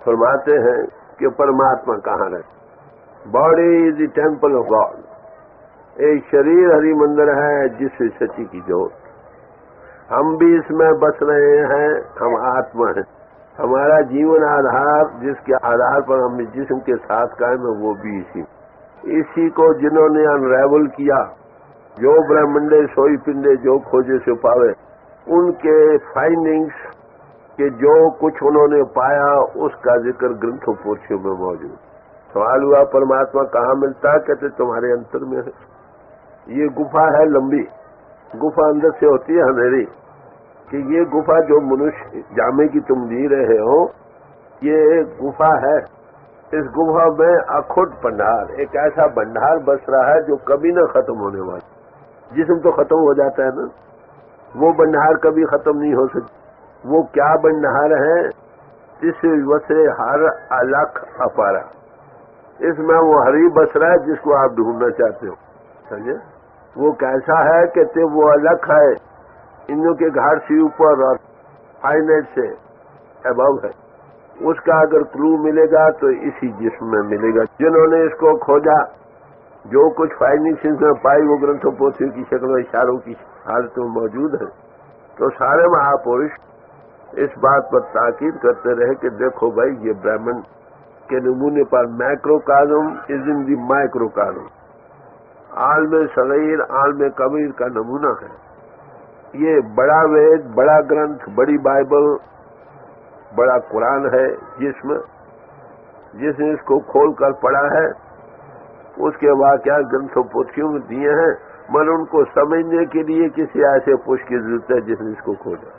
फरमाते हैं कि परमात्मा कहाँ रहता। Body is the temple of God. एक शरीर हरि मंदिर है जिससे सच्ची की जोत। हम भी इसमें बस रहे हैं, हम आत्मा हैं। हमारा जीवन आधार जिसके आधार पर हम इस जिस्म के साथ कायम है वो भी इसी को जिन्होंने अनरेवल किया, जो ब्रह्मंडे सोई पिंडे जो खोजे से पावे, उनके फाइंडिंग्स के जो कुछ उन्होंने पाया उसका जिक्र ग्रंथों पोथियों में मौजूद। सवाल हुआ परमात्मा कहाँ मिलता है? कहते तुम्हारे अंतर में है। ये गुफा है लंबी, गुफा अंदर से होती है अंधेरी, कि ये गुफा जो मनुष्य जामे की तुम जी रहे हो, ये गुफा है। इस गुफा में अखुट भंडार, एक ऐसा भंडार बस रहा है जो कभी न खत्म होने वाला। जिस्म तो खत्म हो जाता है ना, वो भंडार कभी खत्म नहीं हो सकता। वो क्या भंडार है? इस वसे हर अलख अपारा। इसमें वो हरी बस रहा है जिसको आप ढूंढना चाहते हो। समझे? वो कैसा है? कहते वो अलग है, इनों के घाट से ऊपर और फाइनाइट से अबव है। उसका अगर क्लू मिलेगा तो इसी जिस्म में मिलेगा। जिन्होंने इसको खोजा, जो कुछ फाइंडिंग्स में पाई वो ग्रंथों पोथियों की शक्ल इशारों की हालत में मौजूद है। तो सारे महापुरुष इस बात पर ताकीद करते रहे कि देखो भाई, ये ब्राह्मण के नमूने पर मैक्रोकाज़म इज इन दी माइक्रोकाज़म, आलम सगीर आलम कबीर का नमूना है। ये बड़ा वेद, बड़ा ग्रंथ, बड़ी बाइबल, बड़ा कुरान है, जिसने इसको खोल कर पढ़ा है, उसके वाक़या ग्रंथों पोथियों में दिए हैं, मगर उनको समझने के लिए किसी ऐसे पुरुष की जरूरत है जिसने इसको खोजा।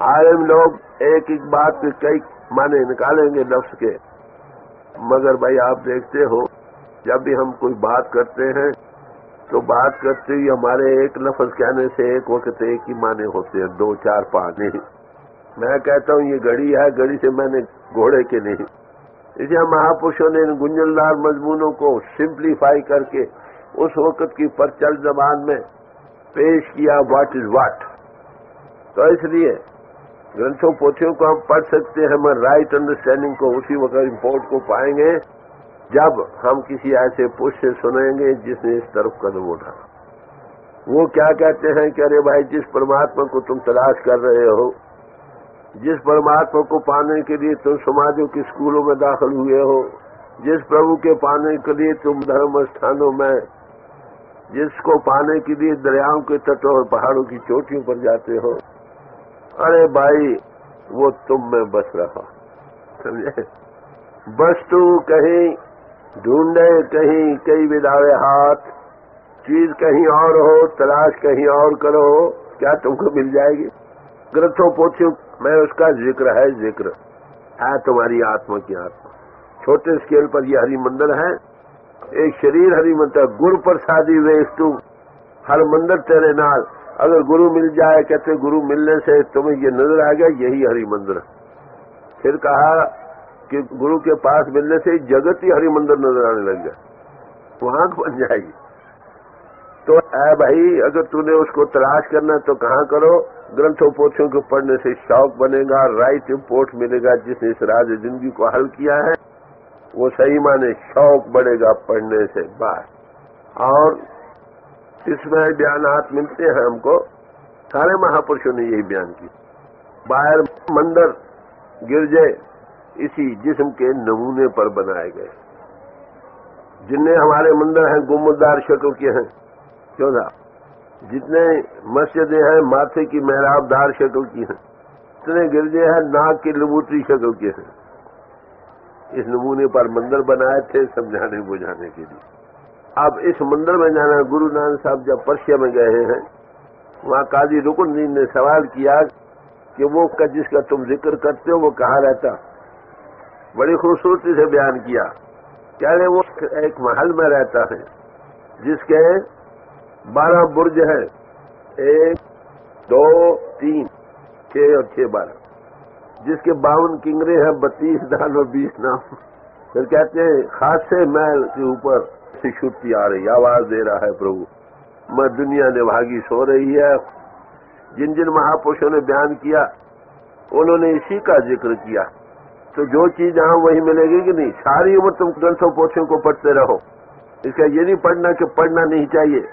आलिम लोग एक एक बात पे कई माने निकालेंगे लफ्ज के, मगर भाई आप देखते हो जब भी हम कोई बात करते हैं तो बात करते ही हमारे एक लफ्ज कहने से एक वक्त एक ही माने होते हैं, 2 4 5 नहीं। मैं कहता हूँ ये घड़ी है, घड़ी से मैंने घोड़े के नहीं। इसलिए महापुरुषों ने इन गुंजलदार मजमूनों को सिंप्लीफाई करके उस वक्त की परचल जबान में पेश किया, व्हाट इज व्हाट। तो इसलिए ग्रंथों पोथियों को हम पढ़ सकते हैं, मगर राइट अंडरस्टैंडिंग को उसी वक्त इम्पोर्ट को पाएंगे जब हम किसी ऐसे पुरुष से सुनेंगे जिसने इस तरफ कदम उठा। वो क्या कहते हैं कि अरे भाई, जिस परमात्मा को तुम तलाश कर रहे हो, जिस परमात्मा को पाने के लिए तुम समाजों के स्कूलों में दाखिल हुए हो, जिस प्रभु के पाने के लिए तुम धर्म स्थानों में, जिसको पाने के लिए दरियाओं के तटों और पहाड़ों की चोटियों पर जाते हो, अरे भाई वो तुम में बस रहा। समझे? बस तू कहीं ढूंढे कहीं कई विदावे हाथ, चीज कहीं और हो, तलाश कहीं और करो, क्या तुमको मिल जाएगी? ग्रंथों पोथियों में उसका जिक्र है तुम्हारी आत्मा की आत्मा। छोटे स्केल पर यह हरि मंदिर है, एक शरीर हरि मंदिर। गुरु प्रसादी वेश तू हर मंदिर तेरे नाल। अगर गुरु मिल जाए, कहते गुरु मिलने से तुम्हें ये नजर आ गया यही हरि मंदिर। फिर कहा कि गुरु के पास मिलने से जगत ही हरि मंदिर नजर आने लग गया, वहां बन जाएगी। तो ऐ भाई, अगर तूने उसको तलाश करना तो कहाँ करो? ग्रंथों पोथियों को पढ़ने से शौक बनेगा, राइट इम्पोर्ट मिलेगा। जिसने इस राज जिंदगी को हल किया है वो सही माने शौक बढ़ेगा पढ़ने से बाहर। और इसमें बयानात मिलते हैं हमको, सारे महापुरुषों ने यही बयान की। बाहर मंदिर गिरजे इसी जिस्म के नमूने पर बनाए गए। जितने हमारे मंदिर हैं गुम्बददार शक्ल के हैं, क्यों था? जितने मस्जिदें हैं माथे की मेहराबदार शक्ल की हैं, इतने गिरजे हैं नाक की लबूतरी शक्ल के हैं। इस नमूने पर मंदिर बनाए थे समझाने बुझाने के लिए। अब इस मंदिर में जाना, गुरु नानक साहब जब पर्शिया में गए हैं, वहाँ काजी रुकनुद्दीन ने सवाल किया कि वो जिसका तुम जिक्र करते हो वो कहाँ रहता? बड़ी खूबसूरती से बयान किया। कह रहे वो एक महल में रहता है जिसके 12 बुर्ज है, 1 2 3 6 और 6 12, जिसके 52 किंगरे हैं, 32 दान और 20 नाम। फिर कहते हैं खासे महल के ऊपर से छुट्टी आ रही, आवाज दे रहा है प्रभु, मैं दुनिया निभागी सो रही है। जिन जिन महापुरुषों ने बयान किया उन्होंने इसी का जिक्र किया। तो जो चीज जहां वही मिलेगी कि नहीं। सारी उम्र तुम ग्रंथों पोथियों को पढ़ते रहो, इसका ये नहीं पढ़ना कि पढ़ना नहीं चाहिए।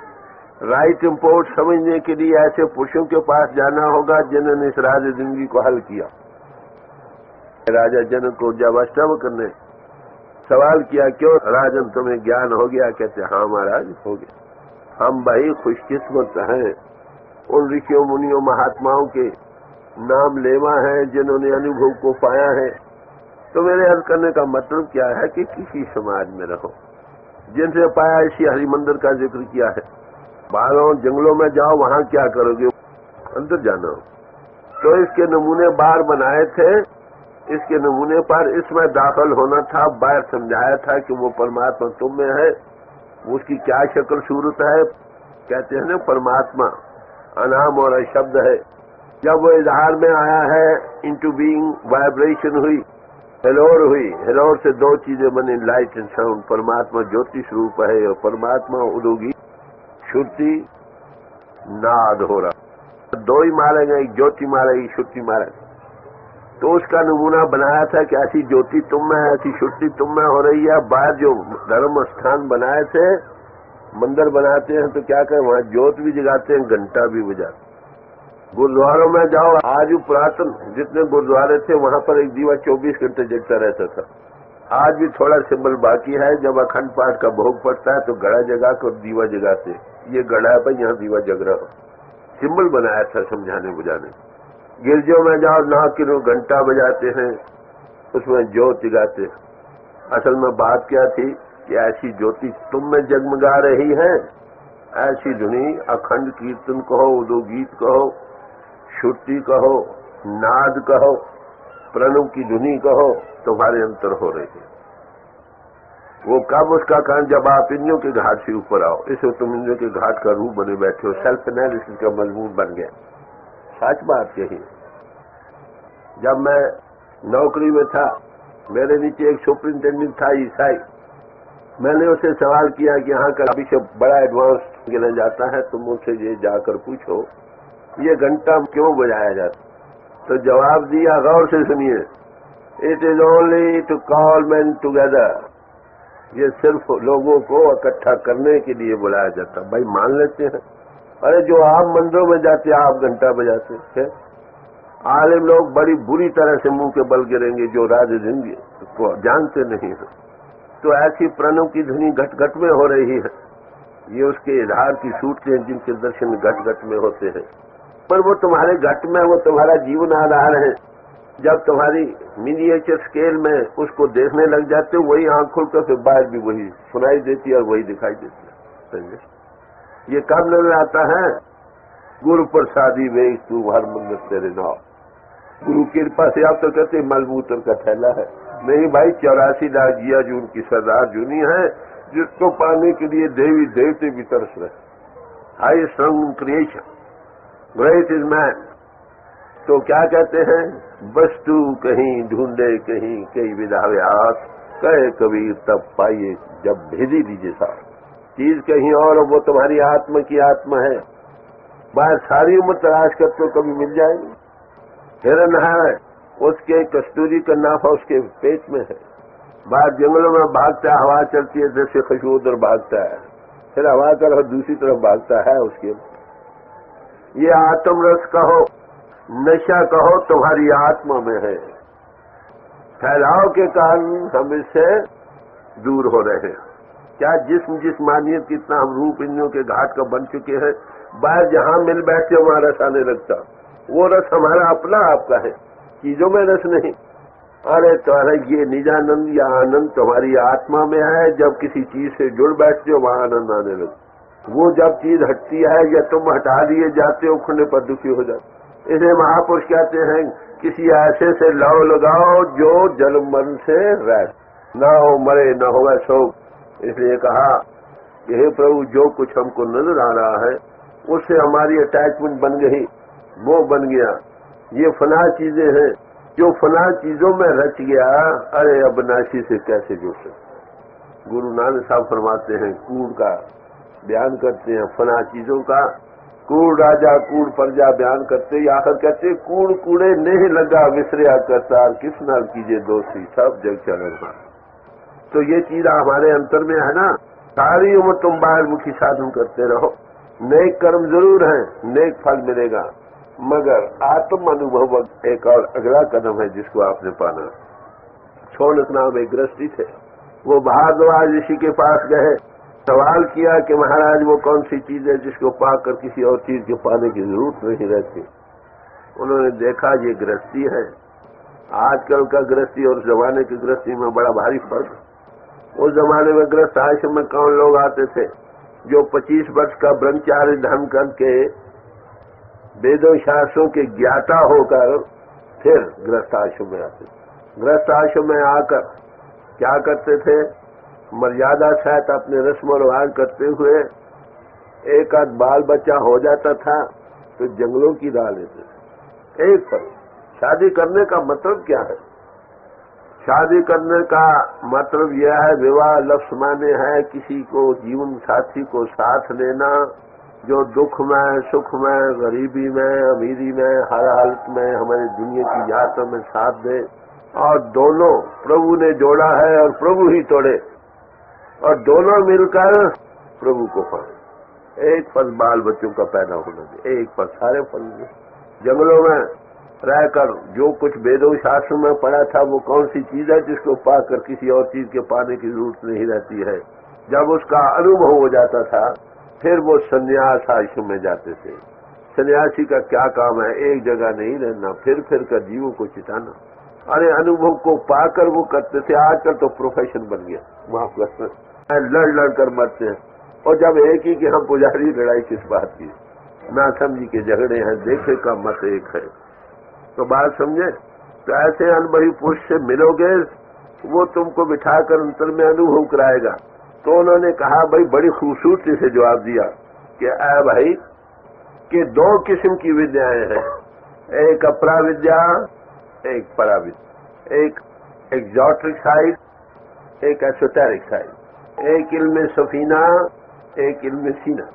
राइट इम्पोर्ट समझने के लिए ऐसे पुरुषों के पास जाना होगा जिन्होंने इस राज जिंदगी को हल किया। राजा जनक को जब अष्टावक्र ने सवाल किया, क्यों राजन तुम्हें ज्ञान हो गया? कहते हाँ महाराज हो गया। हम भाई खुशकिस्मत हैं, उन ऋषियों मुनियों महात्माओं के नाम लेवा है जिन्होंने अनुभव को पाया है। तो मेरे अर्ज करने का मतलब क्या है कि किसी समाज में रहो जिनसे पाया, इसी हरिमंदिर का जिक्र किया है। बाहरों जंगलों में जाओ, वहां क्या करोगे? अंदर जाना हो। तो इसके नमूने बाहर बनाए थे, इसके नमूने पर इसमें दाखिल होना था। बाहर समझाया था कि वो परमात्मा तुम में है, उसकी क्या शक्ल सूरत है। कहते हैं ना परमात्मा अनाम और अशब्द है। जब वो इजहार में आया है, इनटू बीइंग वाइब्रेशन हुई, हिलोर हुई। हिलोर से दो चीजें बनी, लाइट एंड साउंड। परमात्मा ज्योति स्वरूप है और परमात्मा उदोगी श्रुति नाद हो रहा। दो ही मारेंगे, एक ज्योति मारेगी, श्रुति मारेगी। तो उसका नमूना बनाया था कि ऐसी ज्योति तुम में, ऐसी श्रुति तुम में हो रही है। बाहर जो धर्म स्थान बनाए थे, मंदिर बनाते हैं तो क्या करें, वहां ज्योत भी जगाते हैं, घंटा भी बजाते। गुरुद्वारों में जाओ, आज भी पुरातन जितने गुरुद्वारे थे वहां पर एक दीवा 24 घंटे जगता रहता था। आज भी थोड़ा सिंबल बाकी है। जब अखंड पाठ का भोग पड़ता है तो घड़ा जगा कर दीवा जगाते, ये घड़ा है भाई, यहाँ दीवा जग रहा हो। सिंबल बनाया था समझाने बुझाने। गिरजों में जाओ, 9 किलो घंटा बजाते हैं, उसमें ज्योत जगाते। असल में बात क्या थी कि ऐसी ज्योति तुम में जगमगा रही है, ऐसी धुनी अखंड कीर्तन कहो, उदो गीत कहो, श्रुति कहो, नाद कहो, प्रणव की धुनी कहो, तुम्हारे अंतर हो रही है। वो कब उसका कारण, जब आप इंद्रियों के घाट से ऊपर आओ। इससे तुम इंद्रियों के घाट का रूप बने बैठे हो, सेल्फ एनालिसिस का मजमून बन गया। सच बात यही। जब मैं नौकरी में था, मेरे नीचे एक सुपरिंटेंडेंट था ईसाई। मैंने उससे सवाल किया कि यहाँ का बिशप बड़ा एडवांस गिना जाता है, तुम मुझसे ये जाकर पूछो ये घंटा क्यों बजाया जाता। तो जवाब दिया, गौर से सुनिए, it is only to call man together. ये सिर्फ लोगों को इकट्ठा करने के लिए बुलाया जाता। भाई मान लेते हैं, अरे जो आप मंदिरों में जाते आप घंटा बजाते हैं। आलिम लोग बड़ी बुरी तरह से मुंह के बल गिरेंगे जो राज जिंदगी को जानते नहीं है। तो ऐसी प्रणव की ध्वनि घट घट में हो रही है। ये उसके आधार की सूट हैं जिनके दर्शन घट घट में होते हैं। पर वो तुम्हारे घट में, वो तुम्हारा जीवन आधार है। जब तुम्हारी मिनिएचर स्केल में उसको देखने लग जाते हो, वही आंख खुलकर फिर बाहर भी वही सुनाई देती है और वही दिखाई देती है। ये कब नजर आता है? गुरु प्रसादी वेग तू हर मंदिर तेरे नाव। गुरु कृपा से। आप तो कहते मलबूतर का थैला है। नहीं भाई, 84 लाख जिया जून की सरदार जूनी है, जिसको पाने के लिए देवी देवते भी तरस रहे। High strong creation, great is man. तो क्या कहते हैं, वस्तु कहीं ढूंढे कहीं कई विधावे हाथ, कहे कबीर तब पाइए जब भेजी दीजिए साथ। चीज कहीं और, वो तुम्हारी आत्मा की आत्मा है। बाहर सारी उम्र तलाश कर तो कभी मिल जाएगी। हिरन है, उसके कस्तूरी का नाफा उसके पेट में है। बाहर जंगलों में भागता है, हवा चलती है, जैसे खुशबू उधर भागता है, फिर हवा तरफ दूसरी तरफ भागता है उसके। ये आत्म रस कहो, नशा कहो, तुम्हारी आत्मा में है। फैलाव के कारण हम इससे दूर हो रहे हैं। क्या जिस्मानियत कितना हम रूप इंद्रियों के घाट का बन चुके हैं। बाहर जहां मिल बैठे वहां रस आने लगता। वो रस हमारा अपना आपका है, चीजों में रस नहीं। अरे तुम्हारा ये निजानंद या आनंद तुम्हारी आत्मा में है। जब किसी चीज से जुड़ बैठते हो वहां आनंद आने लगता। वो जब चीज हटती है या तुम हटा लिए जाते हो, उखड़ने पर दुखी हो जाते। इसे महापुरुष कहते हैं, किसी ऐसे से लव लगाओ जो जन्म मरण से रह ना हो, मरे न होगा शोक। इसलिए कहा कि हे प्रभु, जो कुछ हमको नजर आ रहा है उससे हमारी अटैचमेंट बन गई, वो बन गया। ये फना चीजें हैं, जो फना चीजों में रच गया, अरे अविनाशी से कैसे जुड़ सकते। गुरु नानक साहब फरमाते हैं, कूड़ का बयान करते हैं, फना चीजों का कूड़ राजा कूड़ प्रजा बयान करते, आखिर कहते कूड़ कूड़े नहीं लगा विसरिया करतार, किस नाल कीजिए दोस्ती सब जग चलेगा। तो ये चीज हमारे अंतर में है ना। सारी उम्र तुम बाहर मुखी साधन करते रहो, नेक कर्म जरूर है, नेक फल मिलेगा, मगर आत्म अनुभव एक और अगला कदम है जिसको आपने पाना। छोड़क नाम एक गृहस्थी थे, वो भारद्वाज ऋषि के पास गए, सवाल किया कि महाराज वो कौन सी चीज है जिसको पाकर किसी और चीज के पाने की जरूरत नहीं रहती। उन्होंने देखा ये गृहस्थी है। आजकल का गृहस्थी और जमाने की गृहस्थी में बड़ा भारी फर्क। उस जमाने में गृहस्थ आश्रम में कौन लोग आते थे जो 25 वर्ष का ब्रह्मचार्य धर्म करके वेदों शास्त्रों के ज्ञाता होकर फिर गृहस्थ आश्रम में आते थे। गृहस्थ आश्रम में आकर क्या करते थे, मर्यादा सहित अपने रस्म रिवाज करते हुए एक आध बाल बच्चा हो जाता था तो जंगलों की राह लेते थे। एक पर शादी करने का मतलब क्या है? शादी करने का मतलब यह है, विवाह लफ्ज़ माने है किसी को जीवन साथी को साथ लेना जो दुख में सुख में गरीबी में अमीरी में हर हालत में हमारी दुनिया की यात्रा में साथ दे, और दोनों प्रभु ने जोड़ा है और प्रभु ही तोड़े, और दोनों मिलकर प्रभु को पाए। एक फल बाल बच्चों का पैदा होना चाहिए, एक फल सारे फल। जंगलों में रहकर जो कुछ वेदों शास्त्र में पढ़ा था वो कौन सी चीज है जिसको पाकर किसी और चीज के पाने की जरूरत नहीं रहती है। जब उसका अनुभव हो जाता था फिर वो संन्यास आश्रम में जाते थे। सन्यासी का क्या काम है? एक जगह नहीं रहना, फिर कर जीवों को चिताना। अरे अनुभव को पाकर वो करते थे। आजकल तो प्रोफेशन बन गया, माफ करते लड़ कर मरते हैं। और जब एक ही कि हम पुजारी, लड़ाई किस बात की? ना समझी के झगड़े हैं, देखे का मत एक है। तो बात समझे? तो ऐसे अनुभवी पुरुष से मिलोगे वो तुमको बिठाकर अंतर में अनुभव कराएगा। तो उन्होंने कहा भाई, बड़ी खूबसूरती से जवाब दिया कि ऐ भाई कि 2 किस्म की विद्याएं हैं, एक अपरा विद्या एक परा विद्या, एक एग्जॉटिक साइड एक एसोटेरिक साइड, एक इल्म सफीना एक इल्म सीना।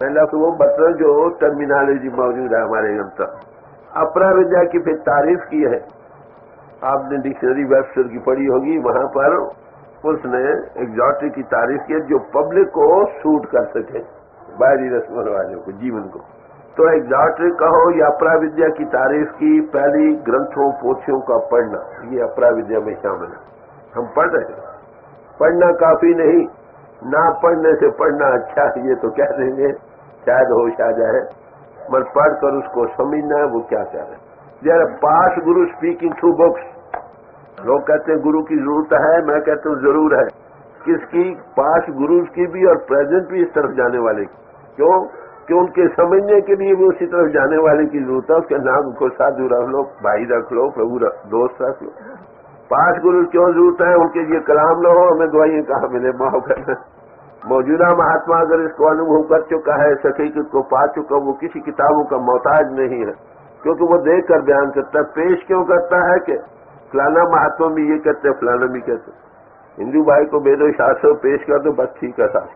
पहला तो वो मतलब जो टर्मिनोलॉजी मौजूद है हमारे अंतर। अपरा विद्या की फिर तारीफ की है, आपने डिक्शनरी वेबस्टर की पढ़ी होगी, वहां पर उसने एग्जॉटिक की तारीफ की जो पब्लिक को सूट कर सके, बाहरी रस्म रिवाजों को, जीवन को। तो एग्जॉटिक कहो या अपरा विद्या की तारीफ की पहली ग्रंथों पोथियों का पढ़ना, ये अपरा विद्या में शामिल है। हम पढ़ रहे हैं, पढ़ना काफी नहीं, ना पढ़ने से पढ़ना अच्छा है ये तो कह देंगे, शायद होश आ जाए, मगर पढ़कर उसको समझना है वो क्या कह रहे हैं। जरा पास गुरु स्पीकिंग थ्रू बुक्स, लोग कहते हैं गुरु की जरूरत है, मैं कहता हूँ जरूर है। किसकी? पास गुरु की भी और प्रेजेंट भी इस तरफ जाने वाले की। क्यों? कि उनके समझने के लिए भी उसी तरफ जाने वाले की जरूरत है। उसके नाम को साधु रख लो, भाई रख लो, प्रभु दोस्त रख लो। पास गुरु क्यों जरूरत है? उनके लिए कलाम लो, हमें दवाइयां कहाँ मिले, माफ करना। मौजूदा महात्मा अगर इसको अनुभव कर चुका है, हकीकत को पा चुका, वो किसी किताबों का मोहताज नहीं है, क्योंकि वो देख कर बयान करता है। पेश क्यों करता है कि फलाना महात्मा भी ये कहते हैं, फलाना भी कहते हैं। हिंदू भाई को वेदों शास्त्रों पेश कर दो बस ठीक है साहब,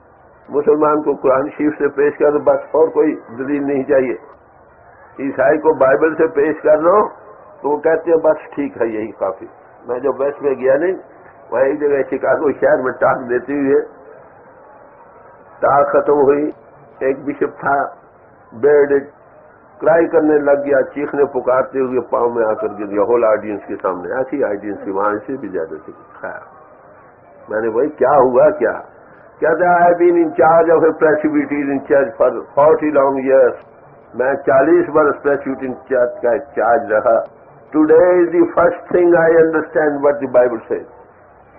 मुसलमान को कुरान शरीफ से पेश कर दो बस, और कोई दलील नहीं चाहिए। ईसाई को बाइबल से पेश कर लो तो वो कहते हैं बस ठीक है यही काफी। मैं जब वेस्ट में गया नहीं, वहाँ एक जगह शिकागो शहर में टाक देती हुई टाक खत्म हुई, एक बिशप था, बेड क्राई करने लग गया, चीखने पुकारते हुए पांव में आकर गिर गया होल ऑडियंस के सामने। ऐसी ऑडियंस की वहां से भी ज्यादा थी। मैंने भाई क्या हुआ? क्या कहता है? I been in charge of a presbyteries in church for 40 long years. मैं 40 वर्ष प्रेसिबिलिटी चर्च का चार्ज रहा। Today is the first thing I understand what the Bible says.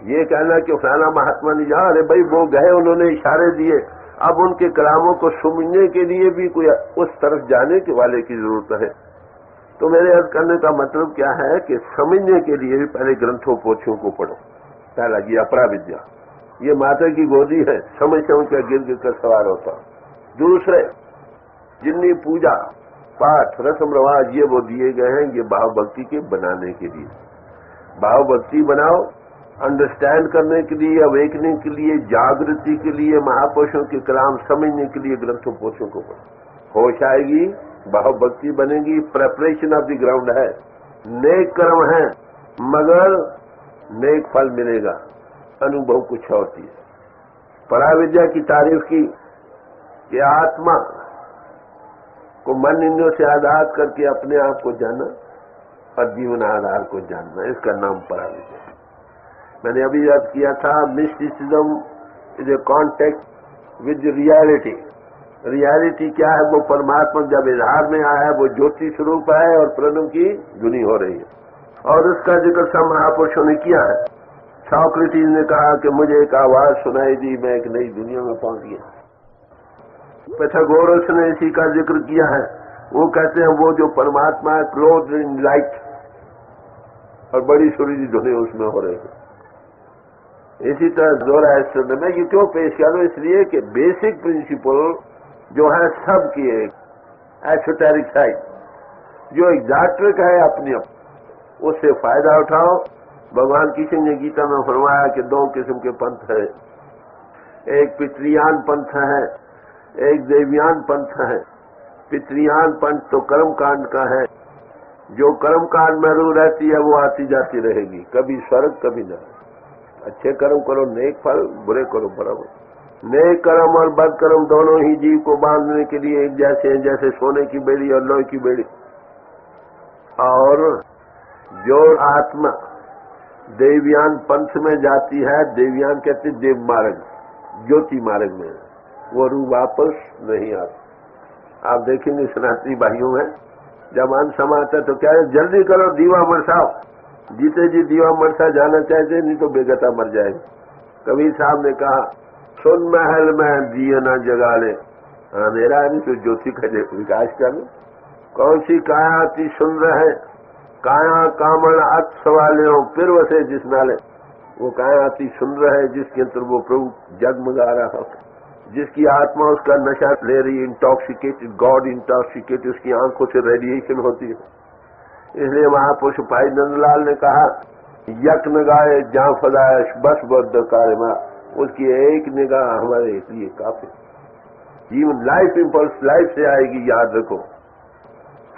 ये कहना कि फलाना महात्मा नहीं जा, अरे भाई वो गए, उन्होंने इशारे दिए, अब उनके कलामों को सुनने के लिए भी कोई उस तरफ जाने के वाले की जरूरत है। तो मेरे अर्ज करने का मतलब क्या है कि समझने के लिए भी पहले ग्रंथों पोथियों को पढ़ो। पहला ये अपरा विद्या, ये माता की गोदी है, समझ कर गिर गिर कर सवार होता। दूसरे जितनी पूजा पाठ रस्म रिवाज ये वो दिए गए हैं, ये भाव भक्ति के बनाने के लिए। भाव भक्ति बनाओ, अंडरस्टैंड करने के लिए, अवेकनिंग के लिए, जागृति के लिए, महापुरुषों के कलाम समझने के लिए ग्रंथों पोथियों को पढ़ो। होश आएगी, भाव भक्ति बनेगी, प्रेपरेशन ऑफ द ग्राउंड है, नेक कर्म है, मगर नेक फल मिलेगा, अनुभव कुछ होती है। पराविद्या की तारीफ की कि आत्मा को मन इंद्रियों से आजाद करके अपने आप को जाना और जीवन आधार को जानना, इसका नाम पराविद्या। मैंने अभी याद किया था, mysticism is a contact with reality. Reality क्या है? वो परमात्मा जब इजहार में आया है, वो ज्योति स्वरूप है और प्रणव की धुनी हो रही है, और उसका जिक्र सब महापुरुषों ने किया है। सॉक्रेटिस ने कहा कि मुझे एक आवाज सुनाई दी, मैं एक नई दुनिया में पहुंच गया। पैथागोरस ने इसी का जिक्र किया है। वो कहते हैं वो जो परमात्मा है क्लोथ्ड इन लाइट, और बड़ी सूरज धुनी उसमें हो रही है। इसी तरह ज़ोरास्ट्र ने, मैं ये क्यों पेश कर रहा हूं? इसलिए कि बेसिक प्रिंसिपल जो है सबकी एक एसोटेरिक साइड, जो एग्जैक्ट्रिक है अपनी उससे फायदा उठाओ। भगवान कृष्ण ने गीता में फरमाया कि दो किस्म के पंथ है, एक पितृयान पंथ है, एक देवयान पंथ है। पितृयान पंथ तो कर्म कांड का है, जो कर्म कांड में रू रहती है वो आती जाती रहेगी, कभी स्वर्ग कभी नरक। अच्छे कर्म करो नेक फल, बुरे करो बराबर। नेक कर्म और बद कर्म दोनों ही जीव को बांधने के लिए एक जैसे हैं, जैसे सोने की बेड़ी और लोहे की बेड़ी। और जो आत्मा देवयान पंथ में जाती है, देवयान कहते देव मार्ग, ज्योति मार्ग में, वो रूह वापस नहीं आती। आप देखेंगे सनातनी भाइयों में जब अंत समाता है तो क्या है, जल्दी करो दीवा बरसाओ, जीते जी दीवा बरसा जाना चाहते, नहीं तो बेगता मर जाएगी। कबीर साहब ने कहा, सुन महल में दिए न जगा ले, अंधेरा नहीं तो ज्योति का विकास कर लो। कौन सी काया अति सुंदर है, काया कामण अत सवाले हो फिर वसे जिस नाले। वो काया अति सुंदर है जिसके अंदर वो प्रभु जगमगा रहा हो, जिसकी आत्मा उसका नशा ले रही, इंटॉक्सिकेटेड, गॉड इंटॉक्सिकेटेड, उसकी आंखों से रेडिएशन होती है। इसलिए महापुरुष भाई नंदलाल ने कहा, यक नगाए जहां फदायश बस बद्ध कार्यमा, उसकी एक निगाह हमारे लिए काफी। जीवन लाइफ इंपल्स लाइफ से आएगी, याद रखो।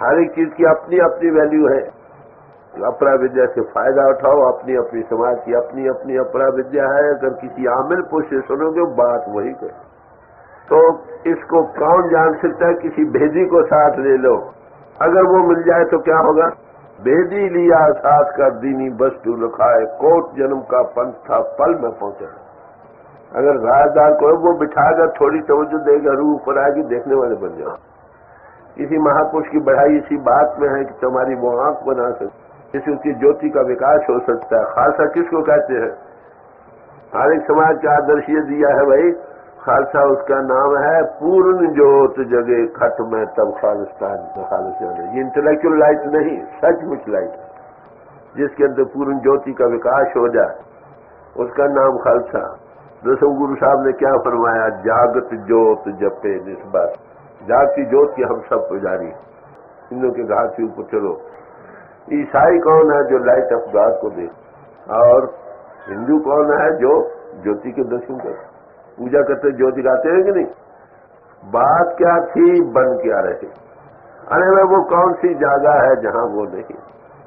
हर एक चीज की अपनी अपनी वैल्यू है। अपरा विद्या से फायदा उठाओ, अपनी अपनी समाज की अपनी अपनी अपरा विद्या है। अगर किसी आमिल पुरुष से सुनोगे बात वही कहे, तो इसको कौन जान सकता है? किसी भेदी को साथ ले लो, अगर वो मिल जाए तो क्या होगा? भेदी लिया साथ का दीनी वस्तु लखाए, कोट जन्म का पंथ था पल में पहुंचा। अगर राजदार को वो बिठाकर थोड़ी तवज्जो देगा, रूह ऊपर आएगी, देखने वाले बन जाओ। किसी महापुरुष की बढ़ाई इसी बात में है कि तुम्हारी वो आंख बना सकती, जिससे उसकी ज्योति का विकास हो सकता है। खालसा किसको कहते हैं? हर एक समाज का आदर्श ये दिया है भाई, खालसा उसका नाम है पूर्ण ज्योत जगे खट में तब खालिस्तान खालिस्तान है। ये इंटेलेक्चुअल लाइट नहीं, सचमुच लाइट है, जिसके अंदर पूर्ण ज्योति का विकास हो जाए, उसका नाम खालसा। दसों गुरु साहब ने क्या फरमाया? जागत ज्योत जपे निस्बत। जागती ज्योत की हम सब पुजारी, हिंदुओं के घाट से ऊपर चलो। ईसाई कौन है? जो लाइट ऑफ गॉड को दे, और हिंदू कौन है? जो ज्योति के दर्शन करे, पूजा करते ज्योति गाते हैं कि नहीं? बात क्या थी, बन क्या रहे? अरे मैं वो कौन सी जगह है जहां वो नहीं?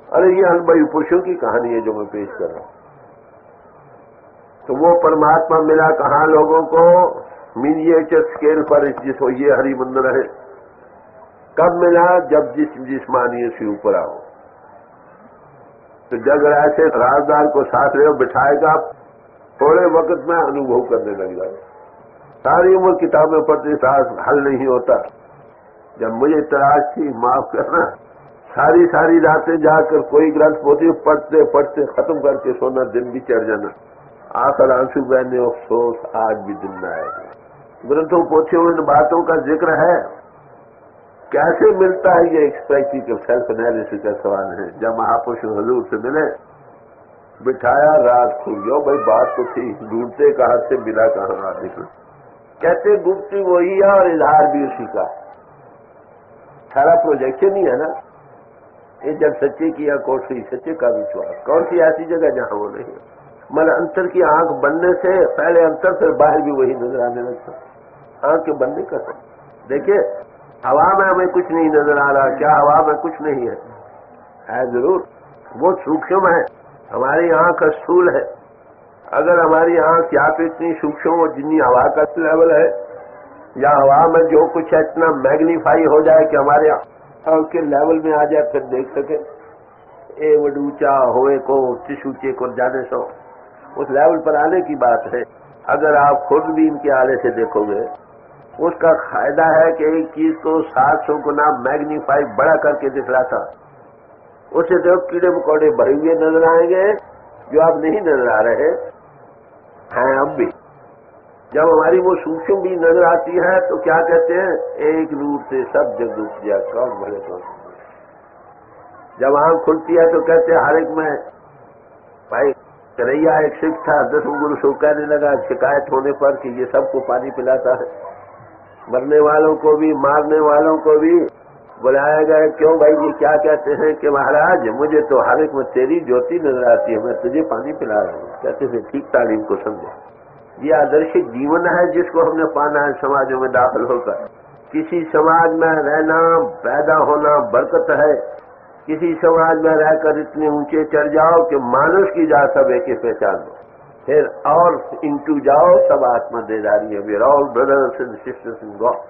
अरे ये अनुभवी पुरुषों की कहानी है जो मैं पेश कर रहा हूं। तो वो परमात्मा मिला कहाँ लोगों को? मिनिएचर स्केल पर, जिसको ये हरि मंदिर है। कब मिला? जब जिस्मानियत से ऊपर आओ। तो जब ऐसे राजदार को साथ ले बिठाएगा, थोड़े वक्त में अनुभव करने लग जाए। सारी उम्र किताबें पढ़ते साथ हल नहीं होता। जब मुझे तलाश थी, माफ करना, सारी रातें जाकर कोई ग्रंथ पोथी पढ़ते पढ़ते खत्म करके सोना, दिन भी चढ़ जाना, आखिर आंसू बहने, अफसोस आज भी दिन न आएगा। ग्रंथों पोथियों में बातों का जिक्र है। कैसे मिलता है? ये एक प्रैक्टिकल सेल्फ एनालिसिस का सवाल है। जब महापुरुष हुजूर से मिले, बिठाया, रात खुल गया। भाई बात तो थी, ढूंढते कहां से मिला कहां निकला। कहते गुप्ती वही है और इजहार भी उसी का। सारा प्रोजेक्शन ही है ना। ये जब सच्चे किया कोशिश, सच्चे का विश्वास। कौन सी ऐसी जगह जहां वो नहीं है? मतलब अंतर की आंख बनने से पहले अंतर, फिर बाहर भी वही नजर आने लगता। आंख के बनने का देखिए, हवा में हमें कुछ नहीं नजर आ रहा, क्या हवा में कुछ नहीं है जरूर, वो सूक्ष्म है। हमारी आंख स्थूल है, अगर हमारी आंख या तो इतनी सूक्ष्म हो जितनी हवा का लेवल है, या हवा में जो कुछ है इतना मैग्नीफाई हो जाए कि हमारे आंख के लेवल में आ जाए, फिर देख सके। ए वडूचा होए को टिशूचे को जाने सो, उस लेवल पर आने की बात है। अगर आप खुद भी इनके आले से देखोगे, उसका फायदा है कि एक चीज को 700 गुना मैग्नीफाई बड़ा करके दिखलाता, उससे तो कीड़े मकोड़े भरे हुए नजर आएंगे जो आप नहीं नजर आ रहे हैं अब भी। जब हमारी वो सूक्ष्म भी नजर आती है तो क्या कहते हैं, एक नूर से सब जग उठ गया, कौन भले कौन। जब आंख खुलती है तो कहते हैं हर एक में, भाई करैया एक सिख था, 10 गुरु सो कहने लगा शिकायत होने पर कि ये सबको पानी पिलाता है, मरने वालों को भी मारने वालों को भी बुलाया गया। क्यों भाई, ये क्या कहते हैं कि महाराज मुझे तो हर एक में तेरी ज्योति नजर आती है, मैं तुझे पानी पिला रहा हूँ। कहते थे ठीक तालीम को समझे। ये आदर्शिक जीवन है जिसको हमने पाना है समाजों में दाखिल होकर। किसी समाज में रहना, पैदा होना बरकत है। किसी समाज में रहकर इतने ऊंचे चढ़ जाओ कि मानुष की जा सब एक पहचान दो, फिर और इंटू जाओ सब आत्मा देदारी है। We are all brothers and sisters in God.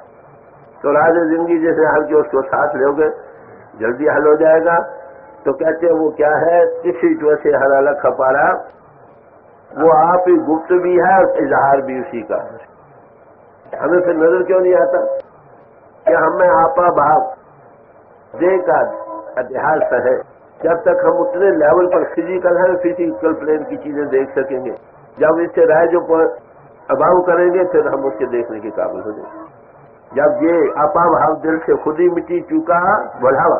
तो राज जिंदगी जैसे हल के उसको साथ लोगे जल्दी हल हो जाएगा। तो कहते हैं वो क्या है, किसी वैसे हर अलग खपारा, वो आप ही गुप्त भी है और इजहार भी उसी का। हमें फिर नजर क्यों नहीं आता कि हमें आपा भाव देह का अध्यास है। जब तक हम उतने लेवल पर फिजिकल है, फिजिकल प्लेन की चीजें देख सकेंगे, जब इससे राय जो पर अभाव करेंगे फिर हम उसके देखने के काबिल हो जाएंगे। जब ये आपा भाव दिल से खुद ही मिट्टी चुका बढ़ावा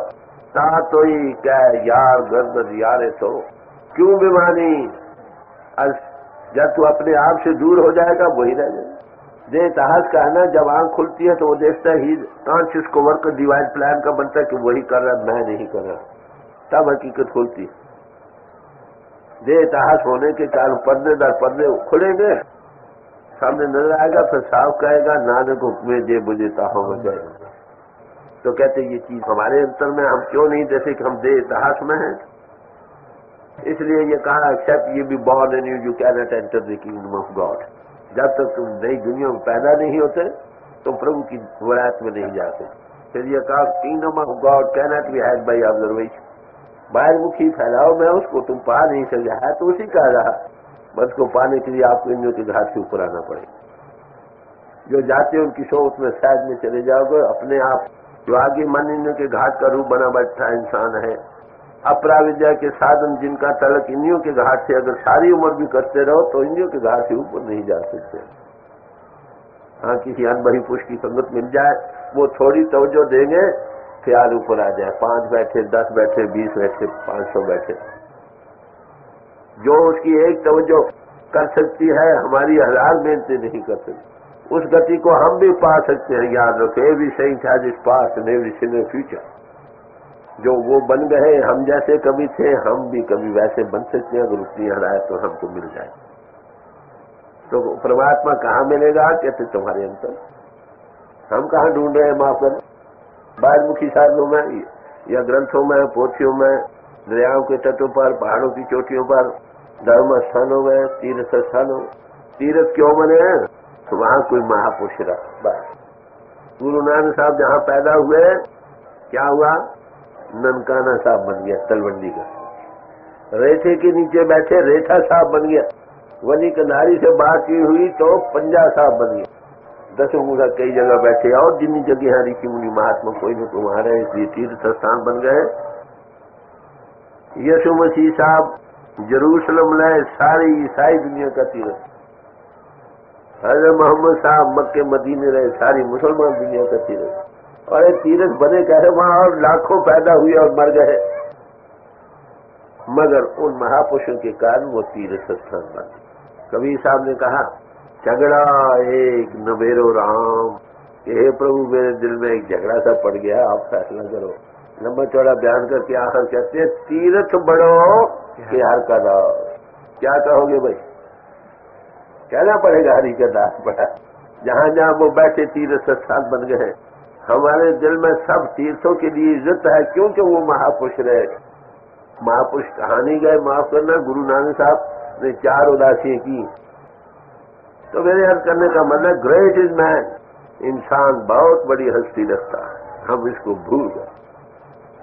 ता तो ही क्या यार गर्द यारे तो क्यों बेमानी। जब तू अपने आप से दूर हो जाएगा वही रह जाएगा। दे इतिहास का है ना, जब आंख खुलती है तो वो देखता ही कॉन्शियस को वर्क डिवाइन प्लान का बनता है कि वही कर रहा, मैं नहीं कर रहा, तब हकीकत खुलती। दे इतिहास होने के कारण पर्दे दर पर्दे खुलेंगे, सामने नजर आएगा, फिर साफ कहेगा नानक हुक्मे जे बुझेता हो जाएगा। तो कहते ये चीज हमारे अंतर में हम क्यों नहीं, जैसे कि हम दे इतिहास में हैं। इसलिए ये कहा एक्सेप्ट ये भी born in you can not enter the kingdom of God. जब तक तुम नई दुनिया में पैदा नहीं होते तो प्रभु की वरायत में नहीं जाते। फिर ये कहा kingdom of God can not be had by observation. बाहरमुखी फैलाओ में उसको तुम पा नहीं सके, है तो उसी का रहा, बस को पाने के लिए आपको इंद्रियों के घाट से ऊपर आना पड़ेगा। जो जाते हैं उनकी सोच में शायद में चले जाओगे अपने आप। जो आगे मन इंद्रियों के घाट का रूप बना बैठा इंसान है, अपरा विद्या के साधन जिनका तलक इंद्रियों के घाट से अगर सारी उम्र भी करते रहो तो इंद्रियों के घाट से ऊपर नहीं जा सकते। हाँ, किसी अनबही पुरुष की संगत मिल जाए, वो थोड़ी तवज्जो देंगे, ख्याल ऊपर आ जाए। 5 बैठे, 10 बैठे, 20 बैठे, 500 बैठे, जो उसकी एक तवज्जो कर सकती है हमारी 1000 मेहनतें नहीं कर सकती। उस गति को हम भी पा सकते हैं। याद रखो, every saint has his past and every sinner future. जो वो बन गए, हम जैसे कभी थे, हम भी कभी वैसे बन सकते हैं अगर उतनी हदायत तो हमको मिल जाए। तो परमात्मा कहाँ मिलेगा, कहते तुम्हारे अंतर। हम कहाँ ढूंढ रहे हैं माफ कर, बाहरमुखी साधनों में या ग्रंथों में, पोथियों में, दरियाओं के तटों पर, पहाड़ों की चोटियों पर, धर्म स्थानों में, तीर्थ स्थानों। तीर्थ क्यों बने हैं, तो वहां कोई महापुरुष रहा। बस गुरु नानक साहब जहाँ पैदा हुए, क्या हुआ, ननकाना साहब बन गया तलवंडी का। रेठे के नीचे बैठे रेठा साहब बन गया। वली कनारी से बात की हुई तो पंजा साहब बन गया। 10 मुखा कई जगह बैठे, और जितनी जगह ऋषि मुनि महात्मा कोई न कोई वहां रहे, इसलिए तीर्थ स्थान बन गए। यीशु मसीह साहब जेरूसलम लाए, सारी ईसाई दुनिया का तीर्थ। हजरत मोहम्मद साहब मक्के मदीने रहे, सारी मुसलमान दुनिया का तीर्थ। और एक तीर्थ बने कह रहे वहां, और लाखों पैदा हुए और मर गए, मगर उन महापुरुषों के कारण वो तीर्थ स्थान बने। कबीर साहब ने कहा, झगड़ा एक नबेरो राम, हे प्रभु मेरे दिल में एक झगड़ा सा पड़ गया, आप फैसला करो। लंबा चौड़ा बयान करके आखिर कहते हैं, तीर्थ बढ़ो कि हर का दाव। क्या कहोगे भाई, कहना पड़ेगा हरि का दास बढ़ा। जहां जहां वो बैठे तीर्थ स्थान बन गए। हमारे दिल में सब तीर्थों के लिए इज्जत है, क्योंकि वो महापुरुष रहे। महापुरुष कहानी गए, माफ करना, गुरु नानक साहब ने 4 उदासियां की। तो मेरे अर्ज करने का मतलब, ग्रेट इज मैन, इंसान बहुत बड़ी हस्ती रखता है, हम इसको भूल गए।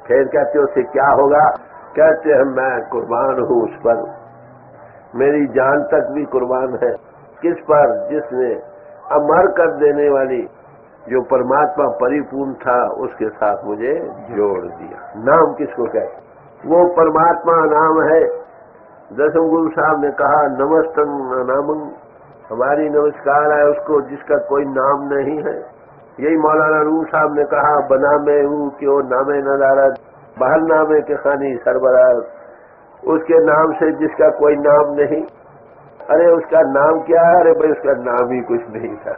फिर कहते उससे क्या होगा? कहते हैं मैं कुर्बान हूं उस पर, मेरी जान तक भी कुर्बान है। किस पर? जिसने अमर कर देने वाली जो परमात्मा परिपूर्ण था उसके साथ मुझे जोड़ दिया। नाम किसको कहते? वो परमात्मा नाम है। दसम गुरु साहब ने कहा नमस्तं नामं, हमारी नमस्कार है उसको जिसका कोई नाम नहीं है। यही मौलाना रूम साहब ने कहा बना में हूँ क्यों नामे न दारा, बाहर नामे के खानी सरबराज, उसके नाम से जिसका कोई नाम नहीं। अरे उसका नाम क्या है? अरे भाई उसका नाम ही कुछ नहीं था,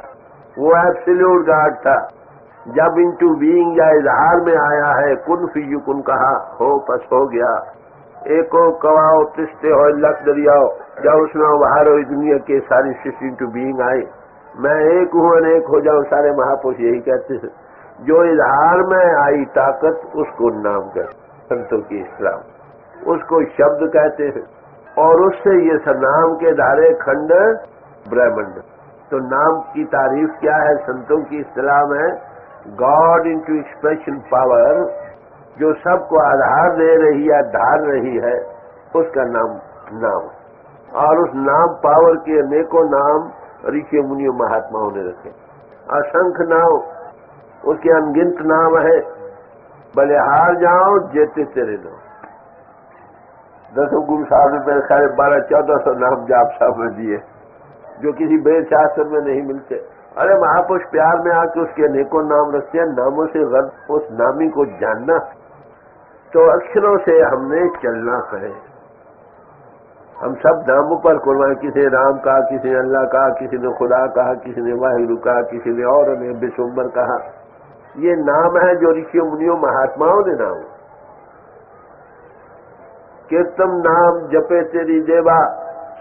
वो एब्सोल्यूट गॉड था। जब इनटू बीइंग या इजहार में आया है, कुन फीयुकुन कहा, हो बस हो गया। एको कवाओ तिस्ते हो लख दरियाओ, जब उसमें बाहर हो दुनिया के सारी सृष्टि इनटू बीइंग आई, मैं एक हूँ अनेक हो जाऊं। सारे महापुरुष यही कहते हैं। जो इजहार में आई ताकत उसको नाम कहते, संतों की इस्लाम उसको शब्द कहते हैं, और उससे ये नाम के धारे खंड ब्रह्मांड। तो नाम की तारीफ क्या है? संतों की इस्लाह में गॉड इनटू एक्सप्रेशन पावर, जो सबको आधार दे रही है, धार रही है, उसका नाम नाम। और उस नाम पावर के अनेकों नाम ऋषि मुनियों महात्माओं ने रखे, असंख्य नाम, उसके अनगिनत नाम है। बलिहार जाओ जेते तेरे नाम। दसों गुरु साहब ने मेरे ख्याल 1200-1400 नाम जाप साहब ने दिए, जो किसी वेद शास्त्र में नहीं मिलते। अरे महापुरुष प्यार में आके उसके अनेकों नाम रखते हैं। नामों से गर्द उस नामी को जानना, तो अक्षरों से हमने चलना है। हम सब नामों पर कुर्बान, किसी ने राम कहा, किसी ने अल्लाह कहा, किसी ने खुदा कहा, किसी ने वाहिगुरु कहा, किसी ने और ने विश्वम्बर कहा। ये नाम है जो ऋषियों मुनियों महात्माओं ने नाम। कीर्तम नाम जपे तेरी देवा,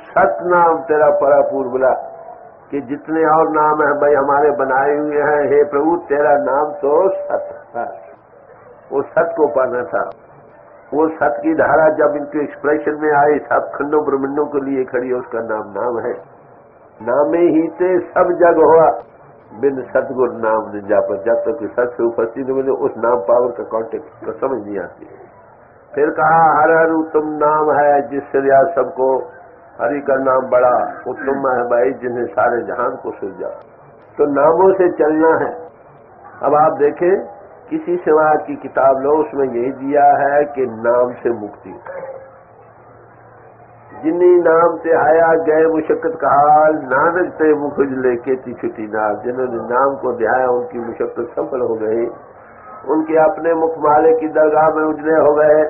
सत नाम तेरा परापूर बोला, कि जितने और नाम है भाई हमारे बनाए हुए हैं, हे प्रभु तेरा नाम तो सत था। वो सत को पाना था। वो सत की धारा जब इनके एक्सप्रेशन में आई, सब खंडों ब्रह्मंडों के लिए खड़ी, उसका नाम नाम है। नामे ही ते सब जग हुआ, बिन सतगुर नाम न जाप। जब तक सत से उपस्थित मिले उस नाम पावर का कॉन्टेक्ट तो समझ नहीं आती। फिर कहा हर हर उत्तम नाम है जिससे रिया सबको, हरि का नाम बड़ा उत्तम है भाई जिन्हें सारे जहान को सुलझा। तो नामों से चलना है। अब आप देखें किसी समाज की किताब लो, उसमें यही दिया है कि नाम से मुक्ति। जिन्हीं नाम से आया गए मुशक्कत का हाल, नानक से मुखुज लेके थी छुट्टी नाल। जिन्होंने नाम को ध्याया उनकी मुशक्कत सफल हो गई, उनके अपने मुखमाले की दरगाह में उजले हो गए,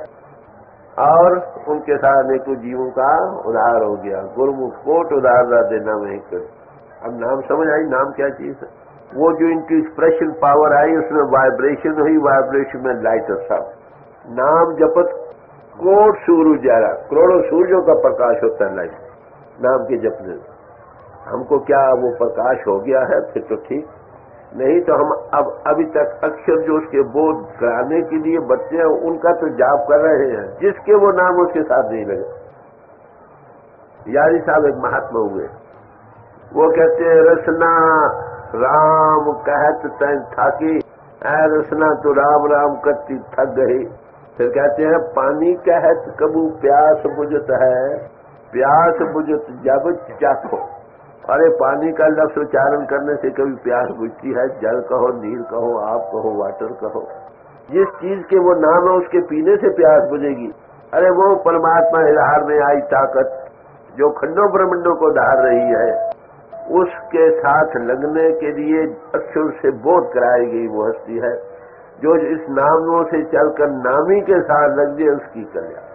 और उनके साथ अनेकों जीवों का उद्धार हो गया। गुरुमुख कोट उद्धार देना वही कर। अब नाम समझ आई, नाम क्या चीज है? वो जो इनकी एक्सप्रेशन पावर आई, उसमें वाइब्रेशन हुई, वाइब्रेशन में लाइट था। नाम जपत कोट सूरज जरा, करोड़ों सूर्यों का प्रकाश होता है लाइट नाम के जपने से। हमको क्या वो प्रकाश हो गया है? फिर तो ठीक, नहीं तो हम अब अभी तक अक्षर जो उसके बोध कराने के लिए बच्चे हैं उनका तो जाप कर रहे हैं, जिसके वो नाम उसके साथ नहीं लगे। यारी साहब एक महात्मा हुए, वो कहते हैं रसना राम कहत तैन थाकी, ऐ रसना तो राम राम करती थक गई। फिर कहते हैं पानी कहत कबू प्यास बुझत है, प्यास बुझत जब चाखो। अरे पानी का लफ्ज उच्चारण करने से कभी प्यास बुझती है? जल कहो, नीर कहो, आप कहो, वाटर कहो, जिस चीज के वो नाम है उसके पीने से प्यास बुझेगी। अरे वो परमात्मा इजहार में आई ताकत जो खंडों ब्रह्मंडों को धार रही है, उसके साथ लगने के लिए अक्षर से बोध कराई गई वो हस्ती है जो इस नामों से चलकर नामी के साथ लग जाए, उसकी कल्याण।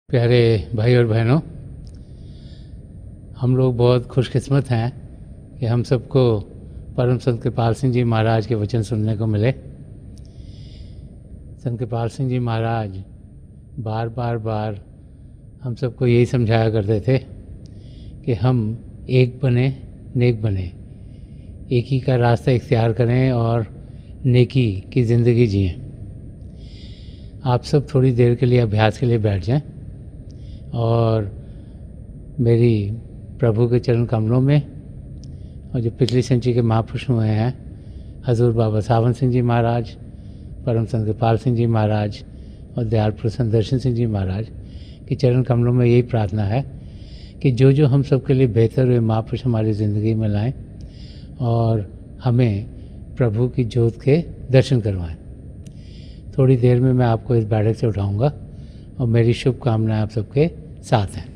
प्यारे भाई और बहनों, हम लोग बहुत खुशकिस्मत हैं कि हम सबको परम संत कृपाल सिंह जी महाराज के वचन सुनने को मिले। संत कृपाल सिंह जी महाराज बार बार बार हम सबको यही समझाया करते थे कि हम एक बने, नेक बने, एक ही का रास्ता इख्तियार करें और नेकी की ज़िंदगी जिएं। आप सब थोड़ी देर के लिए अभ्यास के लिए बैठ जाएं और मेरी प्रभु के चरण कमलों में, और जो पिछली संची के महापुरुष हुए हैं, हजूर बाबा सावन सिंह जी महाराज, परम संत कृपाल सिंह जी महाराज और दयाल प्रसन्न दर्शन सिंह जी महाराज के चरण कमलों में यही प्रार्थना है कि जो जो हम सब के लिए बेहतर हुए महापुरुष हमारी ज़िंदगी में लाएं और हमें प्रभु की ज्योत के दर्शन करवाएं। थोड़ी देर में मैं आपको इस बैठक से उठाऊंगा और मेरी शुभकामनाएं आप सबके साथ हैं।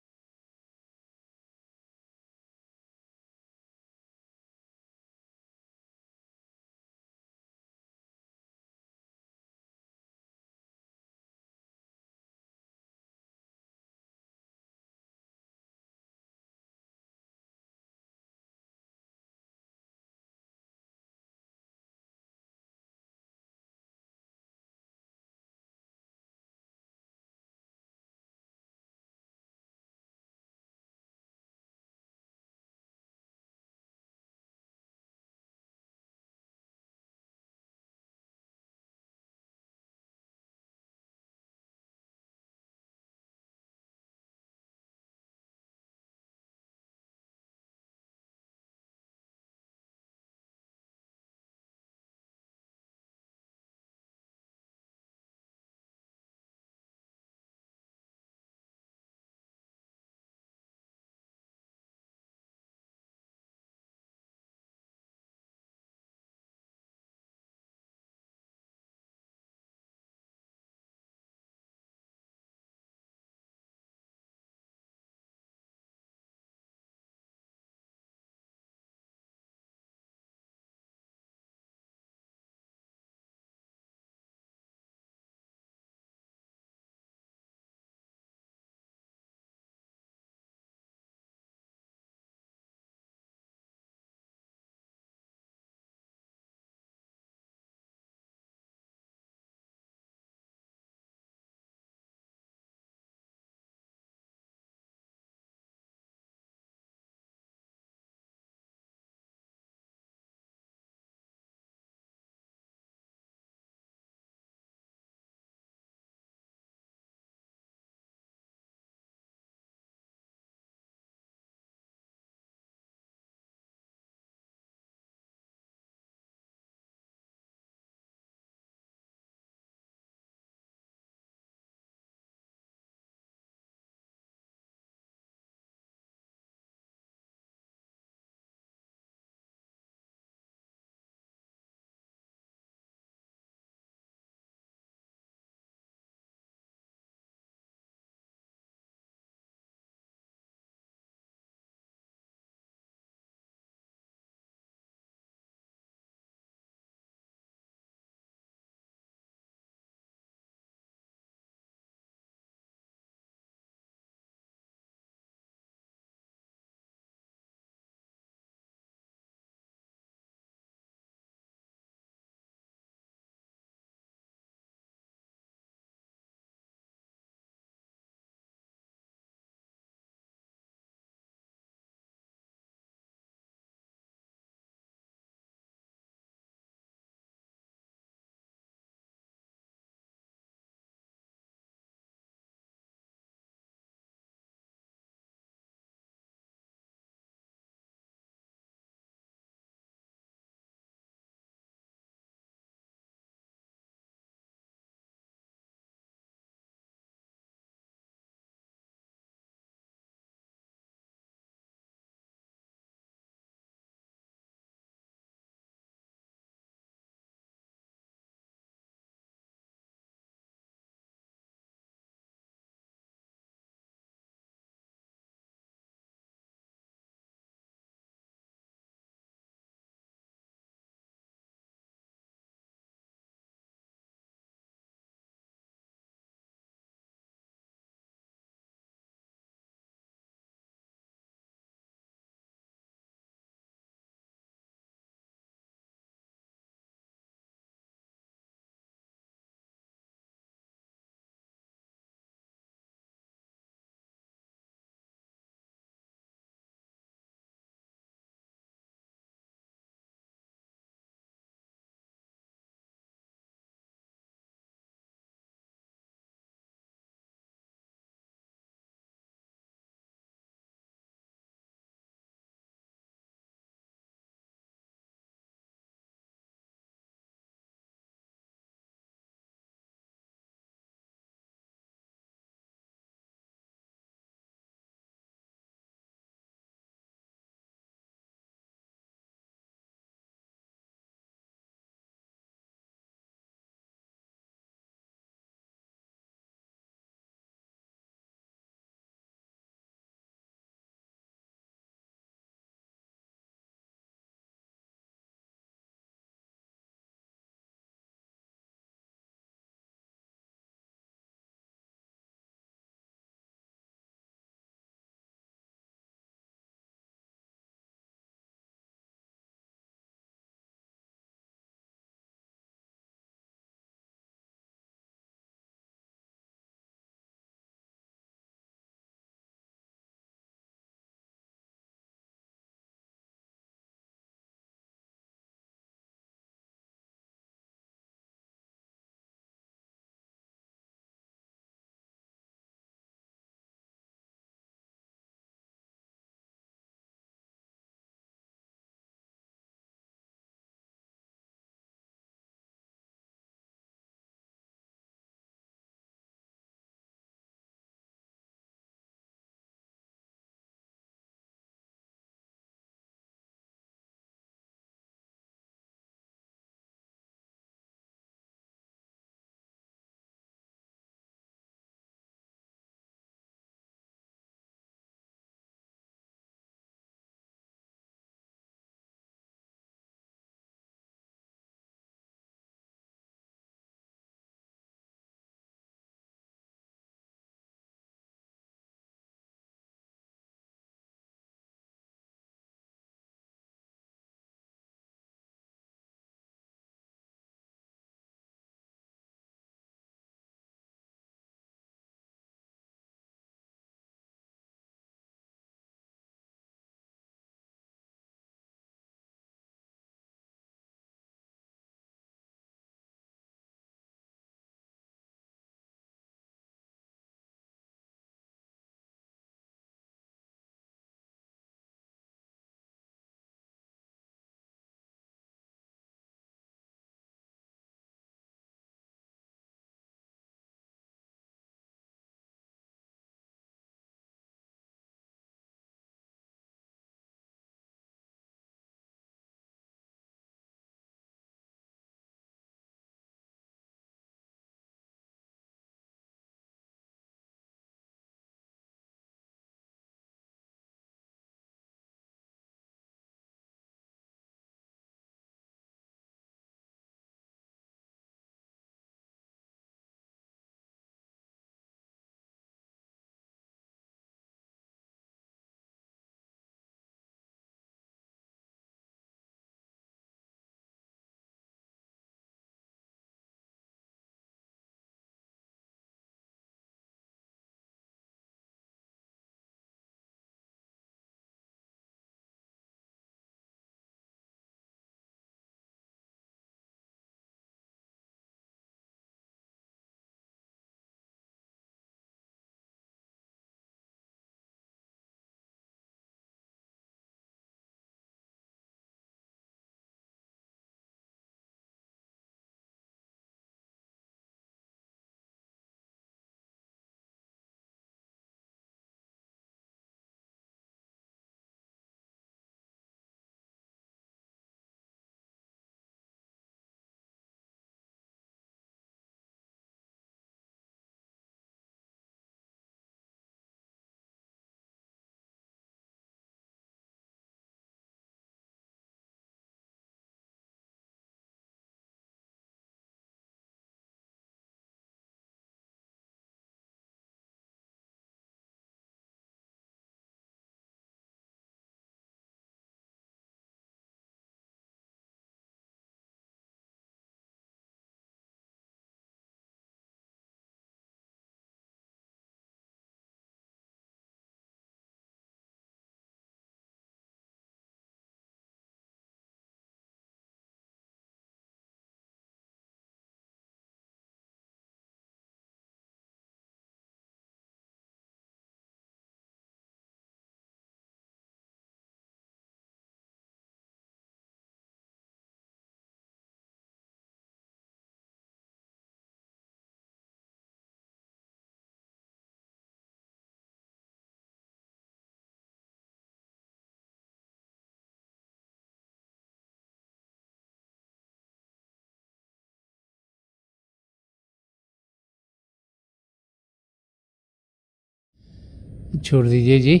छोड़ दीजिए जी।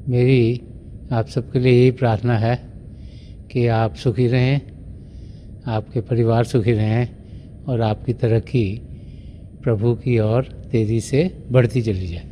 मेरी आप सबके लिए यही प्रार्थना है कि आप सुखी रहें, आपके परिवार सुखी रहें और आपकी तरक्की प्रभु की ओर तेज़ी से बढ़ती चली जाए।